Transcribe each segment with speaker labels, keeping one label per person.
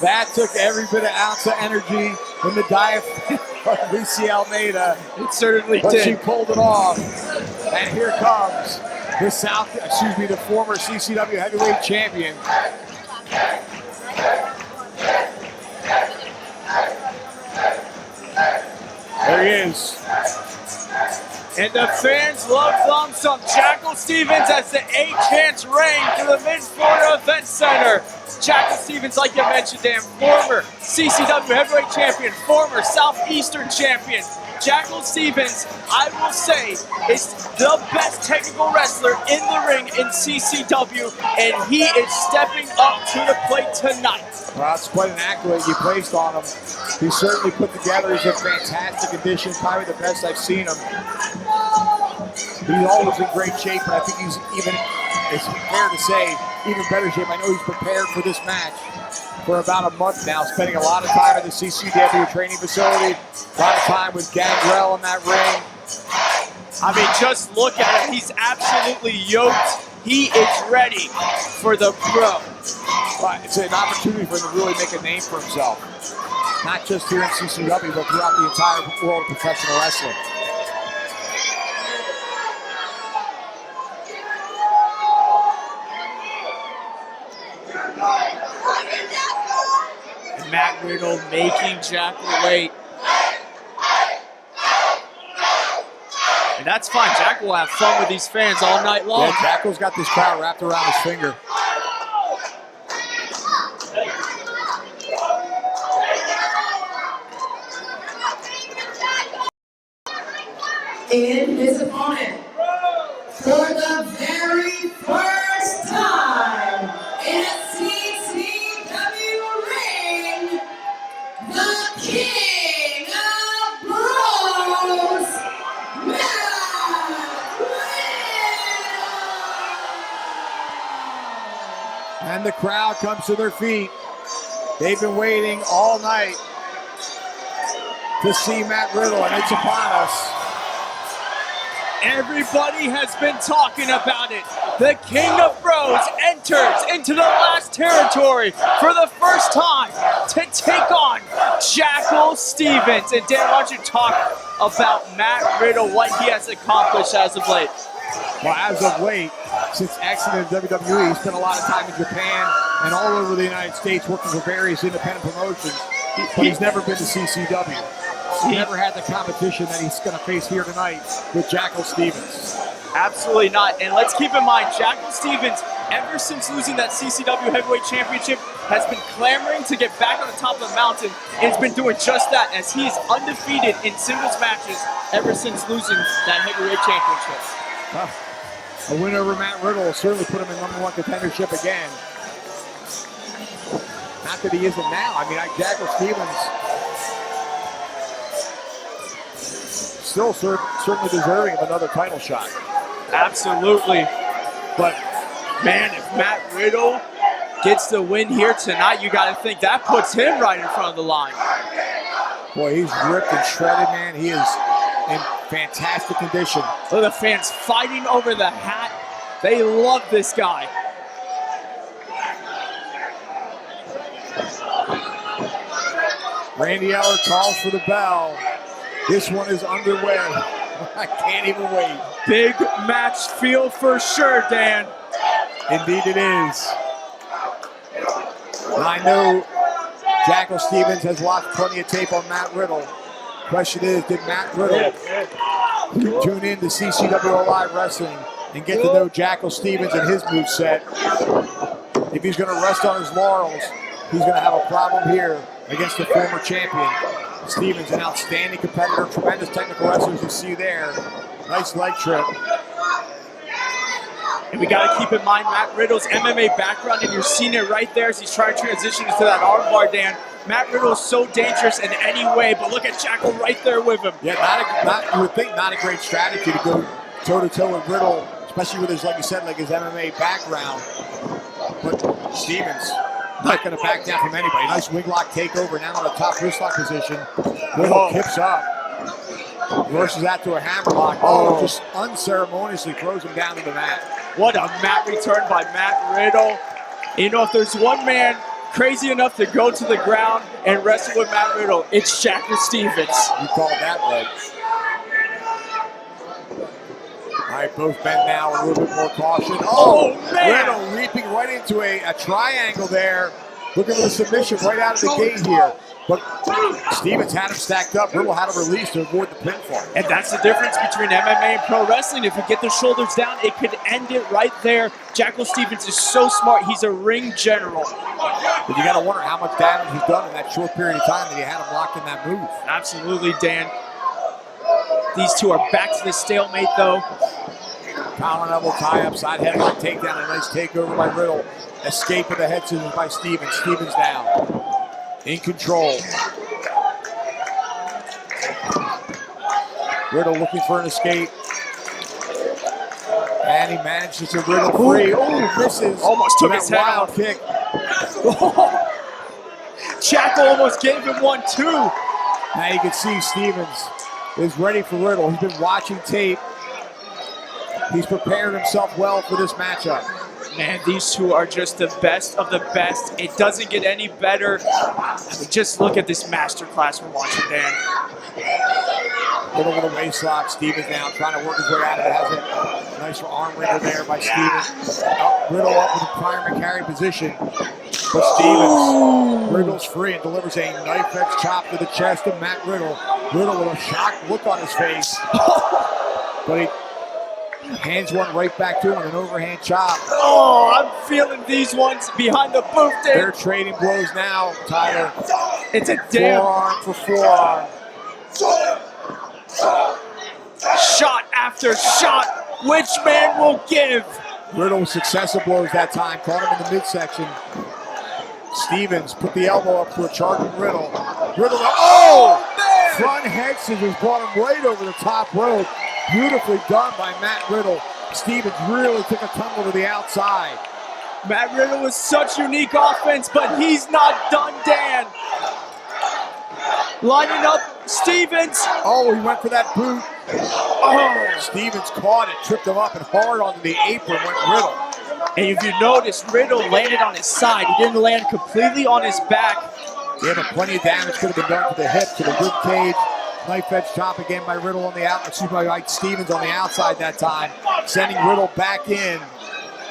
Speaker 1: That took every bit of ounce of energy in the diaphragm of Lucie Almeida.
Speaker 2: It certainly
Speaker 1: but
Speaker 2: did.
Speaker 1: She pulled it off. And here comes the former CCW heavyweight champion. There he is.
Speaker 2: And the fans love some Jackal Stevens as the 8-chance reign through the Mid-Florida Event Center. Jackal Stevens, like you mentioned, Dan, former CCW heavyweight champion, former Southeastern champion. Jackal Stevens, I will say, is the best technical wrestler in the ring in CCW, and he is stepping up to the plate tonight.
Speaker 1: Well, that's quite an accolade you placed on him. He's certainly put together. He's in fantastic condition, probably the best I've seen him. He's always in great shape, and I think he's even, it's fair to say, even better shape. I know he's prepared for this match for about a month now, spending a lot of time at the CCW Training Facility, a lot of time with Gangrel in that ring.
Speaker 2: I mean, just look at him. He's absolutely yoked. He is ready for the pro.
Speaker 1: It's an opportunity for him to really make a name for himself. Not just here in CCW, but throughout the entire world of professional wrestling.
Speaker 2: And Matt Riddle making Jackal wait. And that's fine. Jackal will have fun with these fans all night long.
Speaker 1: Yeah, Jackal's got this crowd wrapped around his finger.
Speaker 3: In his opponent, for the very first time in a CCW ring, the King of Bros, Matt Riddle!
Speaker 1: And the crowd comes to their feet. They've been waiting all night to see Matt Riddle, and it's upon us.
Speaker 2: Everybody has been talking about it. The King of Bros enters into the last territory for the first time to take on Jackal Stevens. And Dan, why don't you talk about Matt Riddle, what he has accomplished as of late?
Speaker 1: Well, as of late, since exiting WWE, he spent a lot of time in Japan and all over the United States working for various independent promotions, but he's never been to CCW. He's never had the competition that he's going to face here tonight with Jackal Stevens.
Speaker 2: Absolutely not. And let's keep in mind, Jackal Stevens, ever since losing that CCW Heavyweight Championship, has been clamoring to get back on the top of the mountain, and has been doing just that, as he is undefeated in singles matches ever since losing that Heavyweight Championship.
Speaker 1: A win over Matt Riddle will certainly put him in #1 contendership again. Not that he isn't now. I mean, Jackal Stevens still certainly deserving of another title shot.
Speaker 2: Absolutely. But, man, if Matt Riddle gets the win here tonight, you got to think that puts him right in front of the line.
Speaker 1: Boy, he's ripped and shredded, man. He is in fantastic condition.
Speaker 2: Look at the fans fighting over the hat. They love this guy.
Speaker 1: Randy Eller calls for the bell. This one is underway. I can't even wait.
Speaker 2: Big match feel for sure, Dan.
Speaker 1: Indeed it is. And I know Jackal Stevens has watched plenty of tape on Matt Riddle. Question is, did Matt Riddle tune in to CCW Live Wrestling and get to know Jackal Stevens and his moveset? If he's going to rest on his laurels, he's going to have a problem here against the former champion. Stevens, an outstanding competitor, tremendous technical wrestler, as you see there. Nice leg trip.
Speaker 2: And we got to keep in mind Matt Riddle's MMA background, and you're seeing it right there as he's trying to transition into that armbar, Dan. Matt Riddle is so dangerous in any way, but look at Jackal right there with him.
Speaker 1: Yeah, you would think not a great strategy to go toe-to-toe with Riddle, especially with his, like you said, like his MMA background. But Stevens not going to back down from anybody. Nice wing lock takeover, now in the top wrist lock position. Riddle kips up. Reverses that to a hammerlock. Oh, just unceremoniously throws him down to the mat.
Speaker 2: What a mat return by Matt Riddle. You know, if there's one man crazy enough to go to the ground and wrestle with Matt Riddle. It's Jackal Stevens.
Speaker 1: You called that right. All right, both men now a little bit more caution.
Speaker 2: Oh, man!
Speaker 1: Riddle leaping right into a triangle there. Looking for the submission right out of the gate here. But Stevens had him stacked up. Riddle had him released to avoid the pinfall.
Speaker 2: And that's the difference between MMA and pro wrestling. If you get the shoulders down, it could end it right there. Jackal Stevens is so smart. He's a ring general.
Speaker 1: But you got to wonder how much damage he's done in that short period of time that he had him locked in that move.
Speaker 2: Absolutely, Dan. These two are back to the stalemate, though.
Speaker 1: Collar level tie-up, side headlock takedown, a nice takeover by Riddle. Escape of the head scissors by Stevens. Stevens down. In control. Riddle looking for an escape. And he manages to Riddle free. Oh, misses.
Speaker 2: Almost took his head
Speaker 1: wild
Speaker 2: off.
Speaker 1: kick.
Speaker 2: Jackal almost gave him one, too.
Speaker 1: Now you can see Stevens is ready for Riddle. He's been watching tape. He's prepared himself well for this matchup.
Speaker 2: Man, these two are just the best of the best. It doesn't get any better. I mean, just look at this masterclass we're watching, Dan.
Speaker 1: Riddle with a waist lock. Stevens now trying to work his way out of it. Has a nice arm wringer there by Stevens. Riddle up with a primary carry position. But Stevens, Riddle's free and delivers a knife edge chop to the chest of Matt Riddle. Riddle with a shocked look on his face. But he hands one right back to him, an overhand chop.
Speaker 2: Oh, I'm feeling these ones behind the boot there.
Speaker 1: They're trading blows now, Tyler.
Speaker 2: It's a damn
Speaker 1: forearm for forearm.
Speaker 2: Shot after shot. Which man will give?
Speaker 1: Riddle with successive blows that time. Caught him in the midsection. Stevens put the elbow up for a charging Riddle. Riddle, oh! Front head scissors brought him right over the top rope. Beautifully done by Matt Riddle. Stevens really took a tumble to the outside.
Speaker 2: Matt Riddle is such unique offense, but he's not done, Dan. Lining up Stevens.
Speaker 1: Oh, he went for that boot.
Speaker 2: Oh,
Speaker 1: Stevens caught it, tripped him up, and hard onto the apron went Riddle.
Speaker 2: And if you notice, Riddle landed on his side. He didn't land completely on his back.
Speaker 1: Yeah, but plenty of damage could have been done to the hip, to the rib cage. Knife edge chop again by Riddle on the by Stevens on the outside that time. Sending Riddle back in.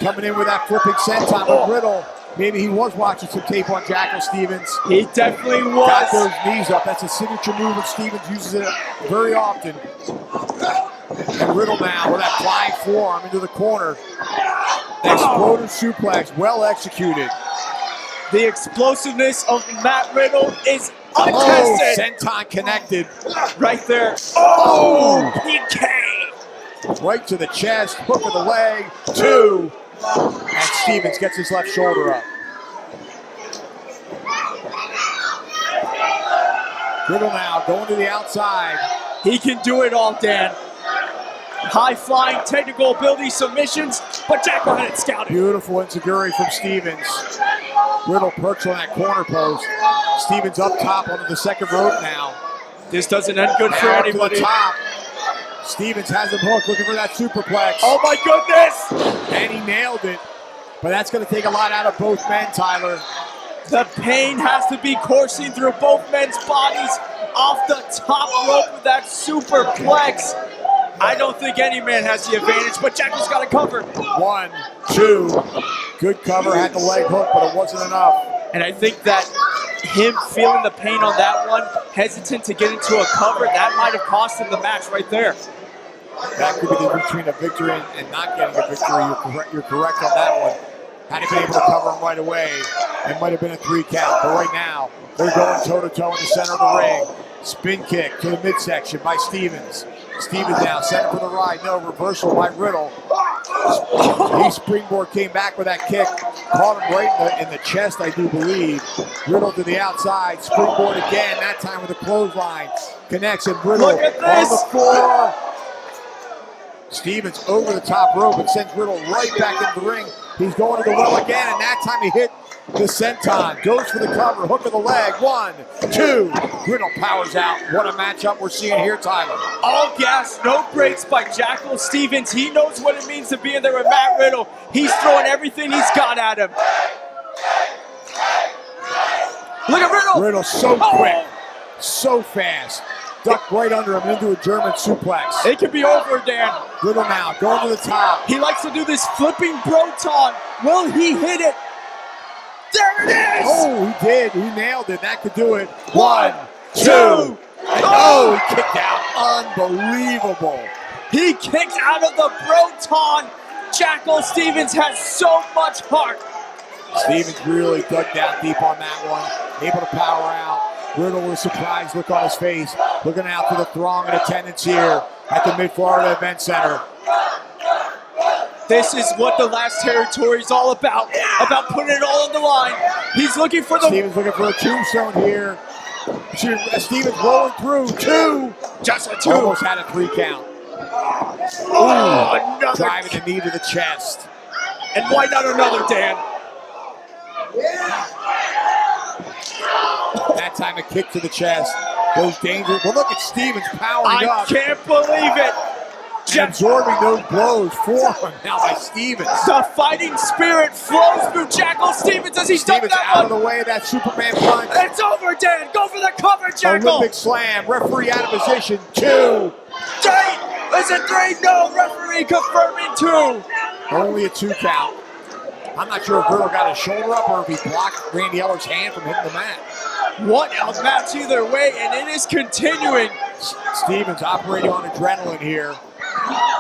Speaker 1: Coming in with that flipping senton with Riddle. Maybe he was watching some tape on Jackal Stevens.
Speaker 2: He definitely was.
Speaker 1: Got those knees up. That's a signature move of Stevens. Uses it very often. And Riddle now with that flying forearm into the corner. Exploder suplex, well executed.
Speaker 2: The explosiveness of Matt Riddle is untested.
Speaker 1: Senton connected.
Speaker 2: Right there. Oh, PK.
Speaker 1: Right to the chest, hook of the leg, 2. And Stevens gets his left shoulder up. Riddle now going to the outside.
Speaker 2: He can do it all, Dan. High-flying technical ability submissions, but Jackal had it scouted.
Speaker 1: Beautiful enziguri from Stevens. Riddle perched on that corner post. Stevens up top onto the second rope now.
Speaker 2: This doesn't end good for
Speaker 1: Now
Speaker 2: anybody.
Speaker 1: to the top. Stevens has him hooked, looking for that superplex.
Speaker 2: Oh my goodness!
Speaker 1: And he nailed it. But that's going to take a lot out of both men, Tyler.
Speaker 2: The pain has to be coursing through both men's bodies off the top rope with that superplex. I don't think any man has the advantage, but Jackal's got it covered.
Speaker 1: 1, 2. Good cover, had the leg hooked, but it wasn't enough.
Speaker 2: And I think that him feeling the pain on that one, hesitant to get into a cover, that might have cost him the match right there.
Speaker 1: That could be the difference between a victory and not getting a victory. You're correct on that one. Had he been able to cover him right away, it might have been a 3 count. But right now, they're going toe-to-toe in the center of the ring. Spin kick to the midsection by Stevens. Stevens now set up for the ride. No, reversal by Riddle. He springboard came back with that kick. Caught him right in the chest, I do believe. Riddle to the outside. Springboard again, that time with a clothesline. Connects and Riddle
Speaker 2: Look at this.
Speaker 1: on the floor. Stevens over the top rope and sends Riddle right back into the ring. He's going to the well again, and that time he hit the senton. Goes for the cover, hook of the leg. 1, 2. Riddle powers out. What a matchup we're seeing here, Tyler.
Speaker 2: All gas, no brakes by Jackal Stevens. He knows what it means to be in there with Matt Riddle. He's throwing everything he's got at him. Look at Riddle.
Speaker 1: Riddle so quick, so fast. Ducked right under him into a German suplex.
Speaker 2: It could be over, Dan.
Speaker 1: Riddle now going to the top.
Speaker 2: He likes to do this flipping Broton. Will he hit it? There it is!
Speaker 1: Oh, he did. He nailed it. That could do it.
Speaker 2: 1, 2.
Speaker 1: Oh, he kicked out. Unbelievable.
Speaker 2: He kicked out of the Broton. Jackal Stevens has so much heart.
Speaker 1: Stevens really dug down deep on that one. Able to power out. Riddle with a surprised look on his face. Looking out to the throng in attendance here at the Mid-Florida Event Center.
Speaker 2: This is what the last territory is all about putting it all on the line. He's looking for the...
Speaker 1: Stevens looking for a tombstone here. Stevens rolling through. 2.
Speaker 2: Just a 2.
Speaker 1: Almost had a 3 count.
Speaker 2: Oh, another...
Speaker 1: Driving the knee to the chest.
Speaker 2: And why not another, Dan?
Speaker 1: That time a kick to the chest. Goes dangerous. Well, look at Stevens powering up.
Speaker 2: I can't believe it.
Speaker 1: Absorbing those blows for him now by Stevens.
Speaker 2: The fighting spirit flows through Jackal Stevens as he's done
Speaker 1: Stevens
Speaker 2: that
Speaker 1: out
Speaker 2: one.
Speaker 1: of the way of that Superman punch.
Speaker 2: It's over, Dan. Go for the cover, Jackal.
Speaker 1: Olympic slam. Referee out of position. 2.
Speaker 2: 3. Is it 3? No. Referee confirming 2.
Speaker 1: Only a 2 count. I'm not sure if Riddle got his shoulder up or if he blocked Randy Eller's hand from hitting the mat.
Speaker 2: What a match either way, and it is continuing.
Speaker 1: Stevens operating on adrenaline here.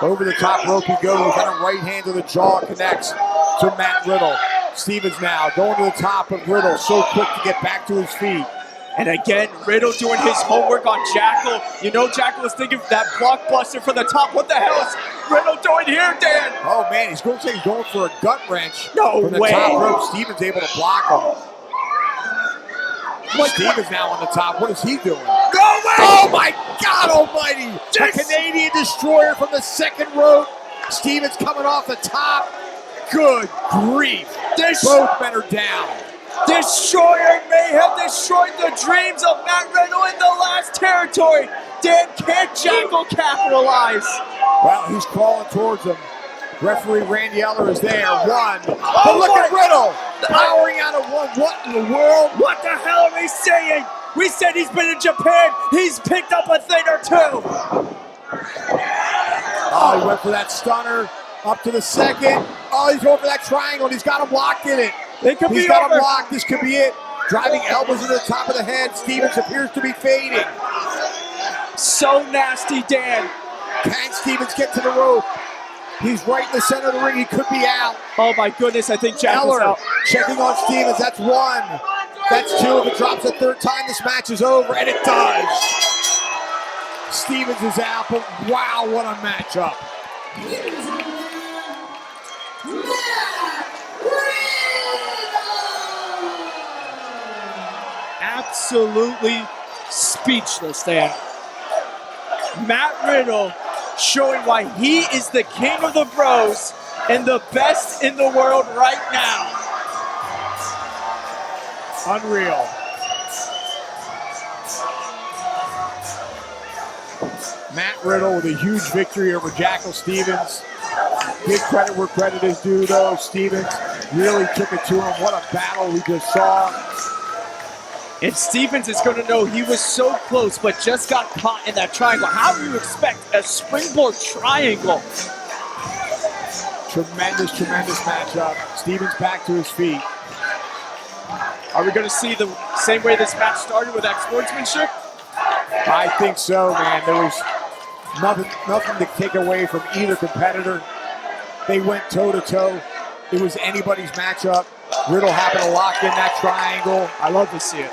Speaker 1: Over the top rope he goes, and a right hand to the jaw connects to Matt Riddle. Stevens now going to the top of Riddle, so quick to get back to his feet.
Speaker 2: And again, Riddle doing his homework on Jackal. You know Jackal was thinking of that blockbuster from the top. What the hell is Riddle doing here, Dan?
Speaker 1: Oh man, he's going for a gut wrench.
Speaker 2: No
Speaker 1: from the
Speaker 2: way.
Speaker 1: top rope. Stevens able to block him. Stevens now on the top. What is he doing?
Speaker 2: No way!
Speaker 1: Oh my God Almighty! A Canadian destroyer from the second rope. Stevens coming off the top. Good grief! Both men are down.
Speaker 2: Destroyer may have destroyed the dreams of Matt Riddle in the last territory. Dan, can't Jackal capitalize?
Speaker 1: Well, he's crawling towards him. Referee Randy Eller is there. 1.
Speaker 2: Oh,
Speaker 1: but look at Riddle powering out of 1. What in the world?
Speaker 2: What the hell are we saying? We said he's been in Japan. He's picked up a thing or 2.
Speaker 1: Oh, he went for that stunner. Up to the second. Oh, he's going for that triangle. And he's got him locked in it. He's got him locked. This could be it. Driving elbows into the top of the head. Stevens appears to be fading.
Speaker 2: So nasty, Dan.
Speaker 1: Can Stevens get to the rope? He's right in the center of the ring. He could be out.
Speaker 2: Oh my goodness, I think Jackal's
Speaker 1: Eller
Speaker 2: out.
Speaker 1: checking on Stevens. That's 1. That's 2. If it drops a 3rd time, this match is over. And it does. Stevens is out, but wow, what a matchup.
Speaker 2: Absolutely speechless, Dan. Matt Riddle showing why he is the king of the bros and the best in the world right now.
Speaker 1: Unreal. Matt Riddle with a huge victory over Jackal Stevens. Give credit where credit is due, though. Stevens really took it to him. What a battle we just saw.
Speaker 2: And Stevens is going to know he was so close, but just got caught in that triangle. How do you expect a springboard triangle?
Speaker 1: Tremendous, tremendous matchup. Stevens back to his feet.
Speaker 2: Are we going to see the same way this match started with that sportsmanship?
Speaker 1: I think so, man. There was nothing to take away from either competitor. They went toe-to-toe. It was anybody's matchup. Riddle happened to lock in that triangle.
Speaker 2: I love to see it.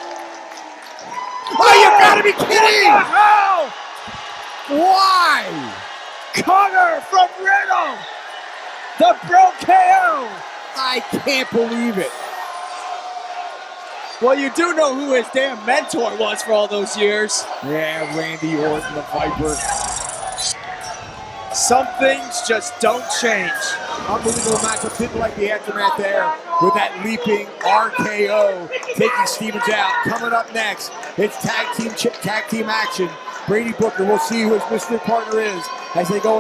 Speaker 1: Oh, you gotta be kidding!
Speaker 2: What the hell?
Speaker 1: Why?
Speaker 2: Cutter from Riddle! The Bro KO!
Speaker 1: I can't believe it.
Speaker 2: Well, you do know who his damn mentor was for all those years.
Speaker 1: Yeah, Randy Orton, the Viper.
Speaker 2: Some things just don't change.
Speaker 1: Unbelievable matchup. Didn't like the aftermath there with that leaping RKO taking Stevens out. Coming up next, it's tag team action. Brady Booker, we'll see who his mystery partner is as they go